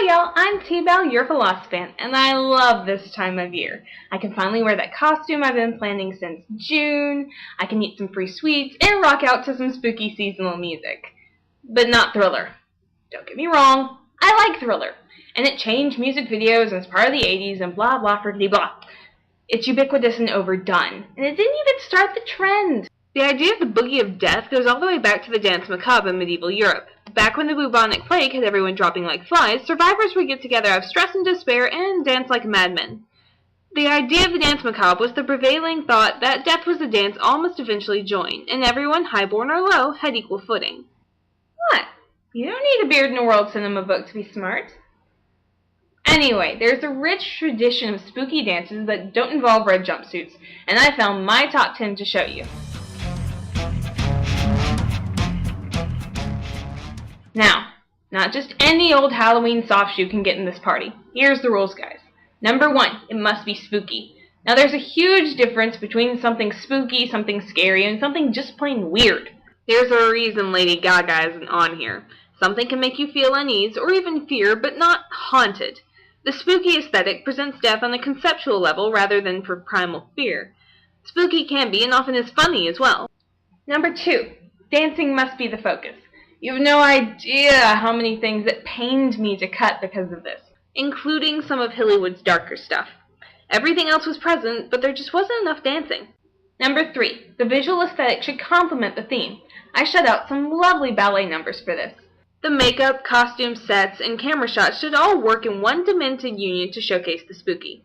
y'all, I'm TBelle, your Philosofan, and I love this time of year. I can finally wear that costume I've been planning since June, I can eat some free sweets, and rock out to some spooky seasonal music. But not Thriller. Don't get me wrong, I like Thriller, and it changed music videos and it's part of the 80s and blah blah friggity blah. It's ubiquitous and overdone, and it didn't even start the trend. The idea of the Boogie of Death goes all the way back to the Danse Macabre in medieval Europe. Back when the bubonic plague had everyone dropping like flies, survivors would get together out of stress and despair and dance like madmen. The idea of the Danse Macabre was the prevailing thought that death was a dance all must eventually join, and everyone, highborn or low, had equal footing. What? You don't need a beard in a world cinema book to be smart. Anyway, there's a rich tradition of spooky dances that don't involve red jumpsuits, and I found my top 10 to show you. Now, not just any old Halloween soft shoe can get in this party. Here's the rules, guys. Number 1, it must be spooky. Now, there's a huge difference between something spooky, something scary, and something just plain weird. There's a reason Lady Gaga isn't on here. Something can make you feel unease or even fear, but not haunted. The spooky aesthetic presents death on a conceptual level rather than for primal fear. Spooky can be and often is funny as well. Number 2, dancing must be the focus. You have no idea how many things it pained me to cut because of this, including some of Hollywood's darker stuff. Everything else was present, but there just wasn't enough dancing. Number 3, the visual aesthetic should complement the theme. I shut out some lovely ballet numbers for this. The makeup, costume sets, and camera shots should all work in one demented union to showcase the spooky.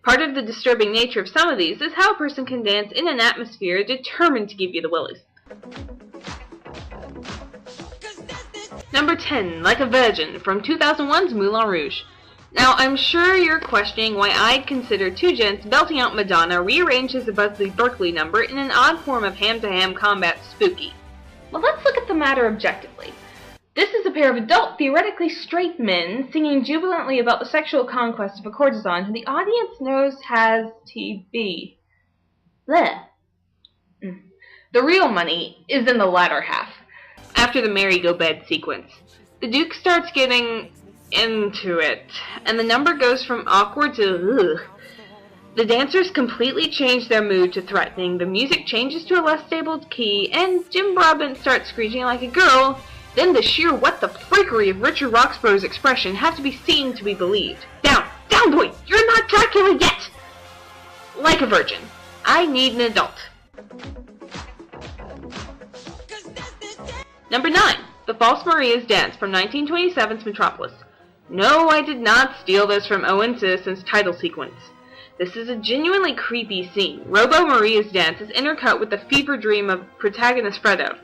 Part of the disturbing nature of some of these is how a person can dance in an atmosphere determined to give you the willies. Number 10, Like a Virgin, from 2001's Moulin Rouge. Now, I'm sure you're questioning why I'd consider two gents belting out Madonna rearranged as a Busby Berkeley number in an odd form of ham-to-ham combat spooky. Well, let's look at the matter objectively. This is a pair of adult, theoretically straight men singing jubilantly about the sexual conquest of a courtesan who the audience knows has TB. Blech. The real money is in the latter half. After the merry-go-bed sequence, the Duke starts getting into it, and the number goes from awkward to ugh. The dancers completely change their mood to threatening, the music changes to a less stable key, and Jim Broadbent starts screeching like a girl. Then the sheer what the freakery of Richard Roxburgh's expression have to be seen to be believed. Down, down boy, you're not Dracula yet! Like a Virgin. I need an adult. Number 9, The False Maria's Dance from 1927's Metropolis. No, I did not steal this from Owen Citizens' title sequence. This is a genuinely creepy scene. Robo Maria's dance is intercut with the fever dream of protagonist Fredo.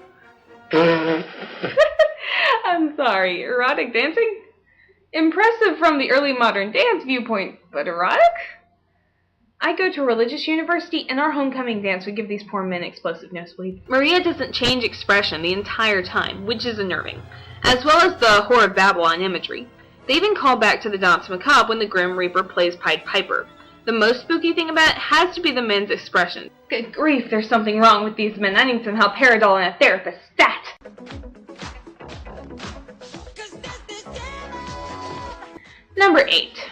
I'm sorry, erotic dancing? Impressive from the early modern dance viewpoint, but erotic? I go to a religious university, and our homecoming dance would give these poor men explosive nosebleeds. Maria doesn't change expression the entire time, which is unnerving, as well as the Whore of Babylon imagery. They even call back to the Danse Macabre when the Grim Reaper plays Pied Piper. The most spooky thing about it has to be the men's expression. Good grief, there's something wrong with these men. I need some help, Paradol, and a therapist. Stat! Number 8.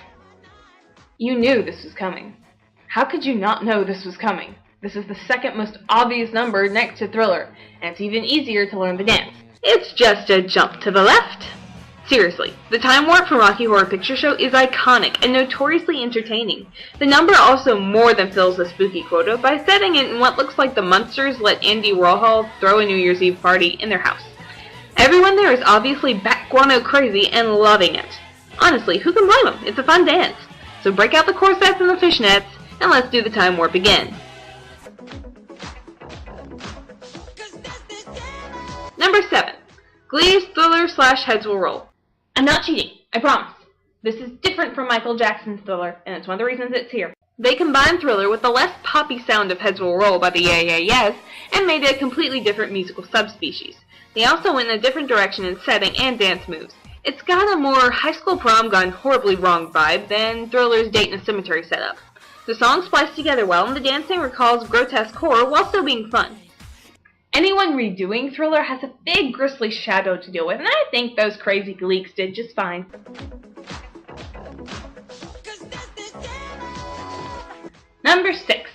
You knew this was coming. How could you not know this was coming? This is the second most obvious number next to Thriller, and it's even easier to learn the dance. It's just a jump to the left. Seriously, the time warp from Rocky Horror Picture Show is iconic and notoriously entertaining. The number also more than fills the spooky quota by setting it in what looks like the Munsters let Andy Warhol throw a New Year's Eve party in their house. Everyone there is obviously bat guano crazy and loving it. Honestly, who can blame them? It's a fun dance. So break out the corsets and the fishnets, and let's do the time warp again. Number 7. Glee's Thriller/Heads Will Roll. I'm not cheating, I promise. This is different from Michael Jackson's Thriller, and it's one of the reasons it's here. They combined Thriller with the less poppy sound of Heads Will Roll by the Yeah Yeah Yeahs, and made it a completely different musical subspecies. They also went in a different direction in setting and dance moves. It's got a more high school prom gone horribly wrong vibe than Thriller's Date in a Cemetery setup. The songs splice together well, and the dancing recalls grotesque horror while still being fun. Anyone redoing Thriller has a big grisly shadow to deal with, and I think those crazy leaks did just fine. Number 6.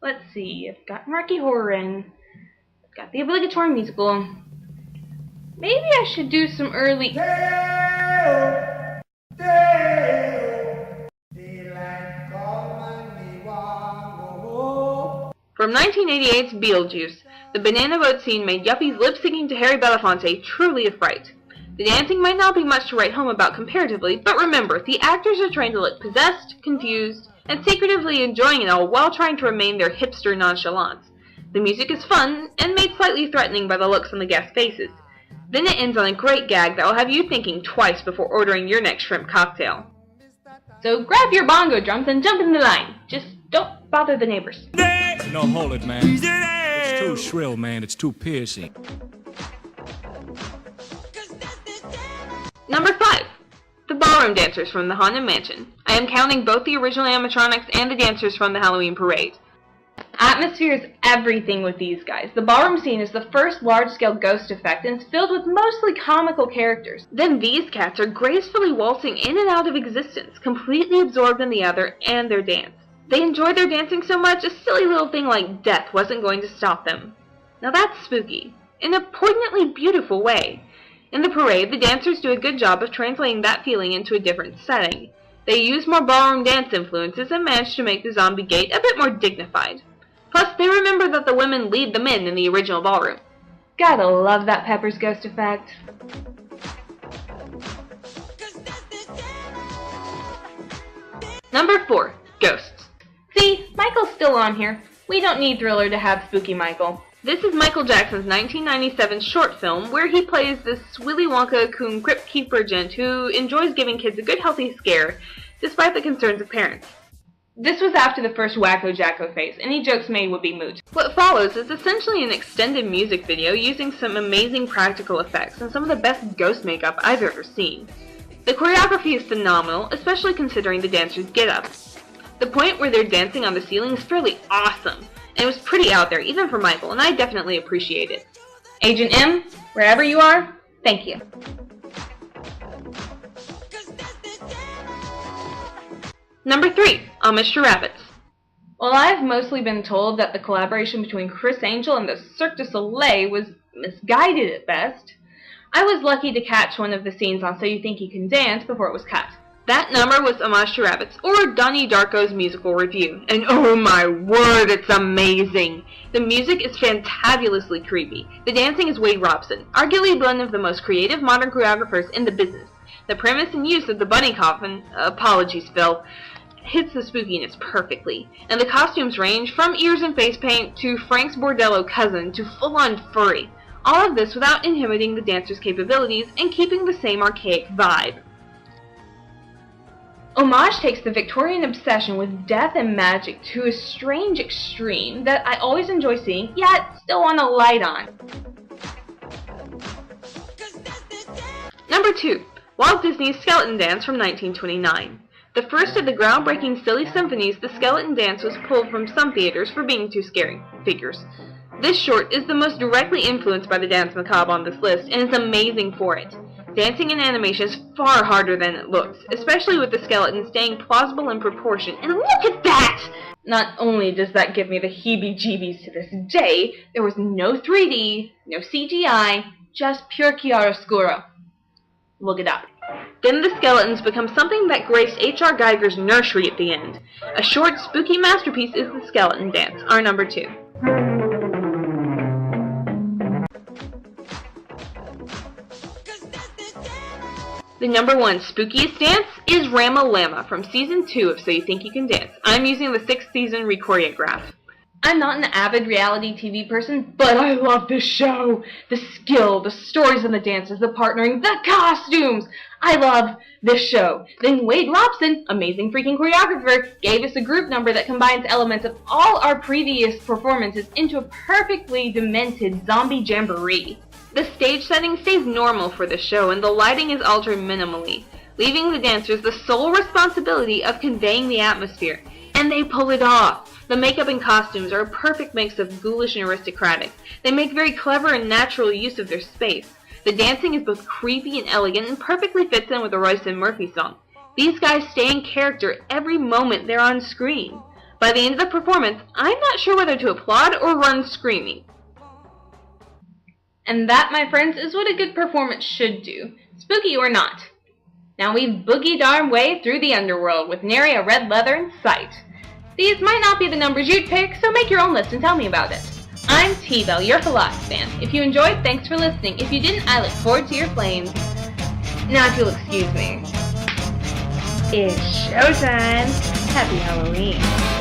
Let's see, I've got Rocky Horror in. I've got the obligatory musical. Maybe I should do some early... From 1988's Beetlejuice, the banana boat scene made yuppies lip-syncing to Harry Belafonte truly a fright. The dancing might not be much to write home about comparatively, but remember, the actors are trained to look possessed, confused, and secretively enjoying it all while trying to remain their hipster nonchalance. The music is fun, and made slightly threatening by the looks on the guests' faces. Then it ends on a great gag that will have you thinking twice before ordering your next shrimp cocktail. So grab your bongo drums and jump in the line. Just don't bother the neighbors. No, hold it, man. It's too shrill, man. It's too piercing. Number 5. The ballroom dancers from the Haunted Mansion. I am counting both the original animatronics and the dancers from the Halloween parade. Atmosphere is everything with these guys. The ballroom scene is the first large-scale ghost effect and is filled with mostly comical characters. Then these cats are gracefully waltzing in and out of existence, completely absorbed in the other and their dance. They enjoy their dancing so much, a silly little thing like death wasn't going to stop them. Now that's spooky, in a poignantly beautiful way. In the parade, the dancers do a good job of translating that feeling into a different setting. They use more ballroom dance influences and manage to make the zombie gate a bit more dignified. Plus, they remember that the women lead the men in the original ballroom. Gotta love that Pepper's ghost effect. Number 4. Ghosts. See, Michael's still on here. We don't need Thriller to have Spooky Michael. This is Michael Jackson's 1997 short film where he plays this Willy Wonka-coon crypt keeper gent who enjoys giving kids a good healthy scare despite the concerns of parents. This was after the first Wacko Jacko phase. Any jokes made would be moot. What follows is essentially an extended music video using some amazing practical effects and some of the best ghost makeup I've ever seen. The choreography is phenomenal, especially considering the dancers' get-up. The point where they're dancing on the ceiling is fairly awesome, and it was pretty out there, even for Michael, and I definitely appreciate it. Agent M, wherever you are, thank you. Number 3, Homage to Rabbits. Well, I've mostly been told that the collaboration between Chris Angel and the Cirque du Soleil was misguided at best. I was lucky to catch one of the scenes on So You Think You Can Dance before it was cut. That number was Homage to Rabbits, or Donnie Darko's musical review, and oh my word, it's amazing! The music is fantabulously creepy. The dancing is Wade Robson, arguably one of the most creative modern choreographers in the business. The premise and use of the bunny coffin, apologies Phil, hits the spookiness perfectly, and the costumes range from ears and face paint to Frank's Bordello cousin to full-on furry. All of this without inhibiting the dancer's capabilities and keeping the same archaic vibe. Homage takes the Victorian obsession with death and magic to a strange extreme that I always enjoy seeing, yet still want to light on. Number 2. Walt Disney's Skeleton Dance from 1929. The first of the groundbreaking silly symphonies, the skeleton dance was pulled from some theaters for being too scary. Figures. This short is the most directly influenced by the Dance Macabre on this list, and is amazing for it. Dancing in animation is far harder than it looks, especially with the skeleton staying plausible in proportion, and look at that! Not only does that give me the heebie-jeebies to this day, there was no 3D, no CGI, just pure chiaroscuro. Look it up. Then the skeletons become something that graced H.R. Geiger's nursery at the end. A short, spooky masterpiece is the Skeleton Dance, our number 2. The number 1 spookiest dance is Rama Lama from Season 2 of So You Think You Can Dance. I'm using the 6th season re-choreograph. I'm not an avid reality TV person, but I love this show. The skill, the stories of the dances, the partnering, the costumes. I love this show. Then Wade Robson, amazing freaking choreographer, gave us a group number that combines elements of all our previous performances into a perfectly demented zombie jamboree. The stage setting stays normal for the show, and the lighting is altered minimally, leaving the dancers the sole responsibility of conveying the atmosphere. And they pull it off. The makeup and costumes are a perfect mix of ghoulish and aristocratic. They make very clever and natural use of their space. The dancing is both creepy and elegant and perfectly fits in with the Royce and Murphy song. These guys stay in character every moment they're on screen. By the end of the performance, I'm not sure whether to applaud or run screaming. And that, my friends, is what a good performance should do, spooky or not. Now we've boogied our way through the underworld with nary a red leather in sight. These might not be the numbers you'd pick, so make your own list and tell me about it. I'm TBelle, your Philosofan. If you enjoyed, thanks for listening. If you didn't, I look forward to your flames. Now if you'll excuse me. It's showtime. Happy Halloween.